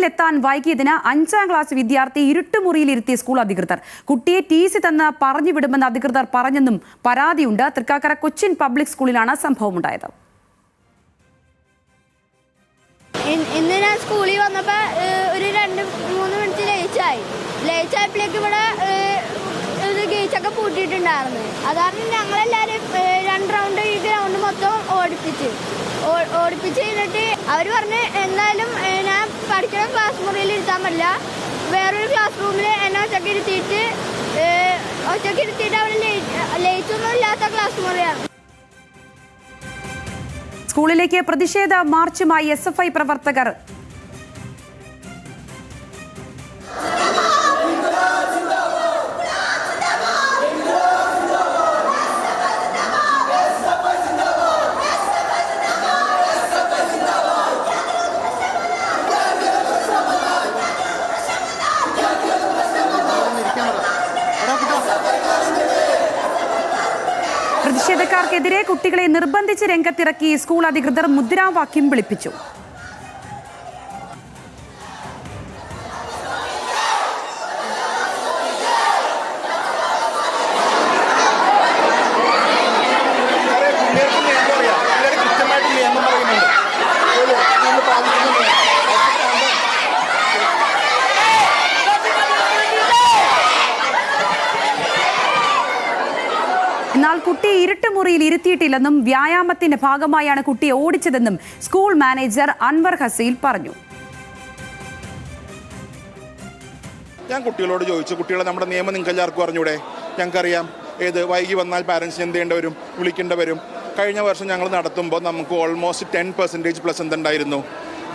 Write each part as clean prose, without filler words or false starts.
സ്കൂളിലെത്താൻ വൈകിയതിന് 5ാം class വിദ്യാർത്ഥി ഇരുട്ടുമുറിയിലിരുത്തിയ school അധികൃതർ. കുട്ടിയെ ടി.സി തന്ന് പറഞ്ഞു വിടുമെന്ന് അധികൃതർ പറഞ്ഞെന്നും പരാതിയുണ്ട്. തൃക്കാക്കര കൊച്ചിൻ പബ്ലിക് സ്കൂളിലാണ് സംഭവമുണ്ടായത്. ഇന്ന് ഞാൻ സ്കൂളിൽ വന്നപ്പോൾ ഒരു 2-3 മിനിറ്റ് ലേറ്റായപ്പോഴേക്ക് ഇവിടെ ഗേറ്റൊക്കെ പൂട്ടിയിട്ടുണ്ടായിരുന്നു. അതാണ് ഞങ്ങളെല്ലാവരും 2 റൗണ്ട് ഈ ഗ്രൗണ്ട് മൊത്തം ഓടിപ്പിച്ച് കഴിഞ്ഞിട്ട് അവർ പറഞ്ഞ് എന്തായാലും ഞാൻ പഠിക്കുന്ന ക്ലാസ് മുറിയിൽ ഇരുത്താൻ പറ്റില്ല, വേറൊരു ക്ലാസ് റൂമിൽ എന്നെ ഒറ്റയ്ക്ക് ഇരുത്തിയിട്ട് അവിടെ ലൈറ്റൊന്നും ഇല്ലാത്ത ക്ലാസ് മുറിയാണ്. സ്കൂളിലേക്ക് പ്രതിഷേധ മാർച്ചുമായി SFI പ്രവർത്തകർ. പ്രതിഷേധക്കാർക്കെതിരെ കുട്ടികളെ നിർബന്ധിച്ച് രംഗത്തിറക്കി സ്കൂൾ അധികൃതർ മുദ്രാവാക്യം വിളിപ്പിച്ചു. എന്നാൽ കുട്ടിയെ ഇരുട്ടുമുറിയിൽ ഇരുത്തിയിട്ടില്ലെന്നും വ്യായാമത്തിന്റെ ഭാഗമായാണ് കുട്ടിയെ ഓടിച്ചതെന്നും സ്കൂൾ മാനേജർ അൻവർ ഹസീൽ പറഞ്ഞു. ഞാൻ കുട്ടികളോട് ചോദിച്ചു, കുട്ടികളെ നമ്മുടെ നിയമം നിങ്ങൾക്ക് എല്ലാവർക്കും അറിഞ്ഞൂടെ? ഞങ്ങൾക്കറിയാം വൈകി വന്നാൽ പാരൻസിന് എന്ത് ചെയ്യേണ്ടി വരും, വിളിക്കേണ്ടി വരും. കഴിഞ്ഞ വർഷം ഞങ്ങൾ നടത്തുമ്പോൾ നമുക്ക് ഓൾമോസ്റ്റ് 10% പ്ലസ് എന്തുണ്ടായിരുന്നു,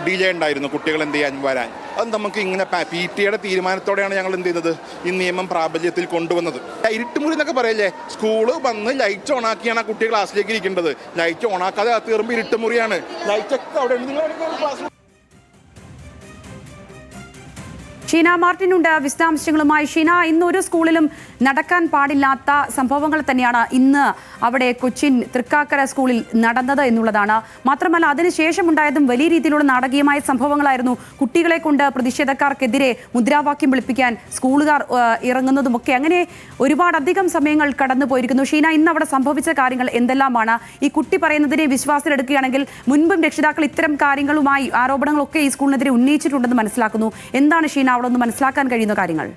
ഡിലേ ഉണ്ടായിരുന്നു കുട്ടികൾ എന്ത് ചെയ്യാൻ വരാൻ. അത് നമുക്ക് ഇങ്ങനെ PTA തീരുമാനത്തോടെയാണ് ഞങ്ങൾ എന്ത് ചെയ്തത്, ഈ നിയമം പ്രാബല്യത്തിൽ കൊണ്ടുവന്നത്. ഇരുട്ടുമുറി എന്നൊക്കെ പറയല്ലേ, സ്കൂള് വന്ന് ലൈറ്റ് ഓണാക്കിയാണ് കുട്ടികൾ ക്ലാസ്സിലേക്ക് ഇരിക്കേണ്ടത്. ലൈറ്റ് ഓണാക്കാതെ അകത്ത് കയറുമ്പോൾ ഇരുട്ടുമുറിയാണ്. ലൈറ്റൊക്കെ അവിടെ ക്ലാസ്. ഷീന മാർട്ടിനുണ്ട് വിശദാംശങ്ങളുമായി. ഷീന, ഇന്നൊരു സ്കൂളിലും നടക്കാൻ പാടില്ലാത്ത സംഭവങ്ങൾ തന്നെയാണ് ഇന്ന് അവിടെ കൊച്ചിൻ തൃക്കാക്കര സ്കൂളിൽ നടന്നത് എന്നുള്ളതാണ്. മാത്രമല്ല, അതിനുശേഷം ഉണ്ടായതും വലിയ രീതിയിലുള്ള നാടകീയമായ സംഭവങ്ങളായിരുന്നു. കുട്ടികളെ കൊണ്ട് പ്രതിഷേധക്കാർക്കെതിരെ മുദ്രാവാക്യം വിളിപ്പിക്കാൻ സ്കൂളുകാർ ഇറങ്ങുന്നതുമൊക്കെ. അങ്ങനെ ഒരുപാടധികം സമയങ്ങൾ കടന്നു പോയിരിക്കുന്നു. ഷീന, ഇന്ന് അവിടെ സംഭവിച്ച കാര്യങ്ങൾ എന്തെല്ലാമാണ്? ഈ കുട്ടി പറയുന്നതിനെ വിശ്വാസത്തിലെടുക്കുകയാണെങ്കിൽ മുൻപും രക്ഷിതാക്കൾ ഇത്തരം കാര്യങ്ങളുമായി ആരോപണങ്ങളൊക്കെ ഈ സ്കൂളിനെതിരെ ഉന്നയിച്ചിട്ടുണ്ടെന്ന് മനസ്സിലാക്കുന്നു. എന്താണ് ഷീന അവിടെ ഒന്ന് മനസ്സിലാക്കാൻ കഴിയുന്ന കാര്യങ്ങൾ?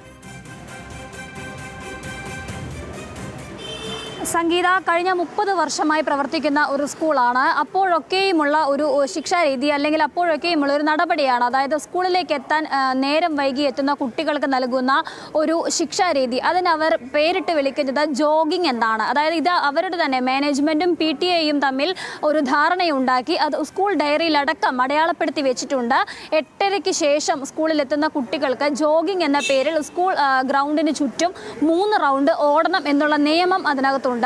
സംഗീത, കഴിഞ്ഞ 30 വർഷമായി പ്രവർത്തിക്കുന്ന ഒരു സ്കൂളാണ്. അപ്പോഴൊക്കെയുമുള്ള ഒരു ശിക്ഷാരീതി അല്ലെങ്കിൽ അപ്പോഴൊക്കെയുമുള്ള ഒരു നടപടിയാണ്, അതായത് സ്കൂളിലേക്ക് എത്താൻ നേരം വൈകി എത്തുന്ന കുട്ടികൾക്ക് നൽകുന്ന ഒരു ശിക്ഷാരീതി. അതിനവർ പേരിട്ട് വിളിക്കുന്നത് ജോഗിങ് എന്നാണ്. അതായത് ഇത് അവരുടെ തന്നെ മാനേജ്മെൻറ്റും PTA തമ്മിൽ ഒരു ധാരണയുണ്ടാക്കി അത് സ്കൂൾ ഡയറിയിലടക്കം അടയാളപ്പെടുത്തി വെച്ചിട്ടുണ്ട്. 8:30-ക്ക് ശേഷം സ്കൂളിലെത്തുന്ന കുട്ടികൾക്ക് ജോഗിങ് എന്ന പേരിൽ സ്കൂൾ ഗ്രൗണ്ടിന് ചുറ്റും 3 റൗണ്ട് ഓടണം എന്നുള്ള നിയമം അതിനകത്തുണ്ട്.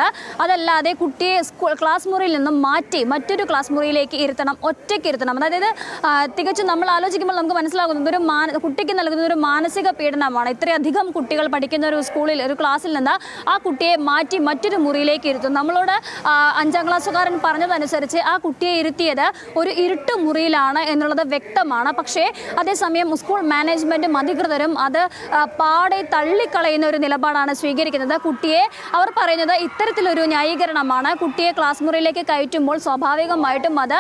അതല്ലാതെ കുട്ടിയെ ക്ലാസ് മുറിയിൽ നിന്നും മാറ്റി മറ്റൊരു ക്ലാസ് മുറിയിലേക്ക് ഇരുത്തണം, ഒറ്റയ്ക്ക് ഇരുത്തണം. അതായത് തികച്ചും നമ്മൾ ആലോചിക്കുമ്പോൾ നമുക്ക് മനസ്സിലാകുന്നത് ഒരു കുട്ടിക്ക് നൽകുന്ന ഒരു മാനസിക പീഡനമാണ്. ഇത്രയധികം കുട്ടികൾ പഠിക്കുന്ന ഒരു സ്കൂളിൽ ഒരു ക്ലാസ്സിൽ നിന്ന് ആ കുട്ടിയെ മാറ്റി മറ്റൊരു മുറിയിലേക്ക് ഇരുത്തും. നമ്മളോട് 5ാം ക്ലാസ്സുകാരൻ പറഞ്ഞതനുസരിച്ച് ആ കുട്ടിയെ ഇരുത്തിയത് ഒരു ഇരുട്ട് മുറിയിലാണ് എന്നുള്ളത് വ്യക്തമാണ്. പക്ഷേ അതേസമയം സ്കൂൾ മാനേജ്മെൻറ്റും അധികൃതരും അത് പാടെ തള്ളിക്കളയുന്ന ഒരു നിലപാടാണ് സ്വീകരിക്കുന്നത്. കുട്ടിയെ അവർ പറയുന്നത് ഇത്തരത്തിലൊരു ന്യായീകരണമാണ്. കുട്ടിയെ ക്ലാസ് മുറിയിലേക്ക് കയറ്റുമ്പോൾ സ്വാഭാവികമായിട്ടും അത്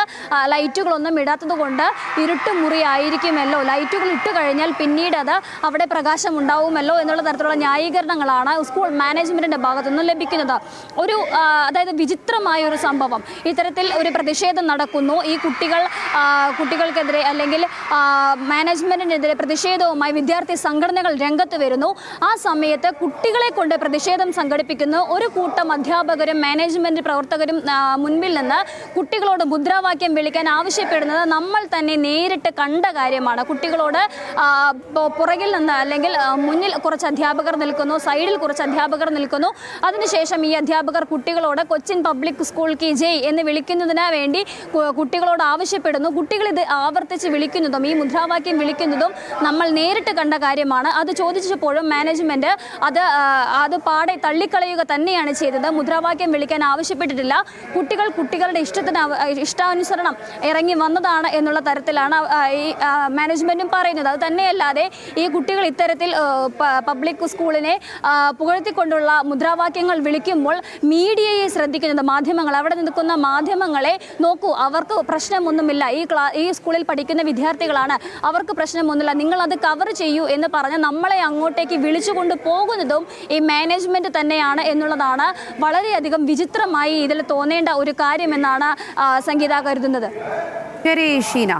ലൈറ്റുകളൊന്നും ഇടാത്തത് കൊണ്ട് ഇരുട്ടുമുറി ആയിരിക്കുമല്ലോ, ലൈറ്റുകൾ ഇട്ട് കഴിഞ്ഞാൽ പിന്നീട് അത് അവിടെ പ്രകാശം ഉണ്ടാവുമല്ലോ എന്നുള്ള തരത്തിലുള്ള ന്യായീകരണങ്ങളാണ് സ്കൂൾ മാനേജ്മെൻറ്റിൻ്റെ ഭാഗത്തുനിന്ന് ലഭിക്കുന്നത്. അതായത് വിചിത്രമായ ഒരു സംഭവം. ഇത്തരത്തിൽ ഒരു പ്രതിഷേധം നടക്കുന്നു. ഈ കുട്ടികൾക്കെതിരെ അല്ലെങ്കിൽ മാനേജ്മെൻറ്റിനെതിരെ പ്രതിഷേധവുമായി വിദ്യാർത്ഥി സംഘടനകൾ രംഗത്ത് വരുന്നു. ആ സമയത്ത് കുട്ടികളെ കൊണ്ട് പ്രതിഷേധം സംഘടിപ്പിക്കുന്നു ഒരു കൂട്ടം അധ്യാപകരും മാനേജ്മെന്റ് പ്രവർത്തകരും മുൻപിൽ നിന്ന് കുട്ടികളോട് മുദ്രാവാക്യം വിളിക്കാൻ ആവശ്യപ്പെടുന്നത് നമ്മൾ തന്നെ നേരിട്ട് കണ്ട കാര്യമാണ്. കുട്ടികളോട് പുറകിൽ നിന്ന് അല്ലെങ്കിൽ മുന്നിൽ കുറച്ച് അധ്യാപകർ നിൽക്കുന്നു, സൈഡിൽ കുറച്ച് അധ്യാപകർ നിൽക്കുന്നു. അതിനുശേഷം ഈ അധ്യാപകർ കുട്ടികളോട് കൊച്ചിൻ പബ്ലിക് സ്കൂൾ കി ജയ് എന്ന് വിളിക്കുന്നതിന് വേണ്ടി കുട്ടികളോട് ആവശ്യപ്പെടുന്നു. കുട്ടികൾ ഇത് ആവർത്തിച്ച് വിളിക്കുന്നതും ഈ മുദ്രാവാക്യം വിളിക്കുന്നതും നമ്മൾ നേരിട്ട് കണ്ട കാര്യമാണ്. അത് ചോദിച്ചപ്പോഴും മാനേജ്മെന്റ് അത് പാടെ തള്ളിക്കളയുക തന്നെയാണ് ചെയ്തത്. ആവശ്യപ്പെട്ടിട്ടുണ്ട്. മുദ്രാവാക്യം വിളിക്കാൻ ആവശ്യപ്പെട്ടിട്ടില്ല. കുട്ടികളുടെ ഇഷ്ടാനുസരണം ഇറങ്ങി വന്നതാണ് എന്നുള്ള തരത്തിലാണ് ഈ മാനേജ്മെന്റും പറയുന്നത്. അത് തന്നെയല്ലാതെ ഈ കുട്ടികൾ ഇത്തരത്തിൽ പബ്ലിക് സ്കൂളിനെ പുകഴ്ത്തിക്കൊണ്ടുള്ള മുദ്രാവാക്യങ്ങൾ വിളിക്കുമ്പോൾ മീഡിയയെ ശ്രദ്ധിക്കുന്നത്, മാധ്യമങ്ങൾ, അവിടെ നിൽക്കുന്ന മാധ്യമങ്ങളെ നോക്കൂ, അവർക്ക് പ്രശ്നമൊന്നുമില്ല, ഈ സ്കൂളിൽ പഠിക്കുന്ന വിദ്യാർത്ഥികളാണ്, അവർക്ക് പ്രശ്നമൊന്നുമില്ല, നിങ്ങൾ അത് കവർ ചെയ്യൂ എന്ന് പറഞ്ഞ് നമ്മളെ അങ്ങോട്ടേക്ക് വിളിച്ചുകൊണ്ട് പോകുന്നതും ഈ മാനേജ്മെന്റ് തന്നെയാണ് എന്നുള്ളതാണ് വളരെയധികം വിചിത്രമായി ഇതിൽ തോന്നേണ്ട ഒരു കാര്യമെന്നാണ് സംഗീത കരുതുന്നത്. ശരി ഷീന.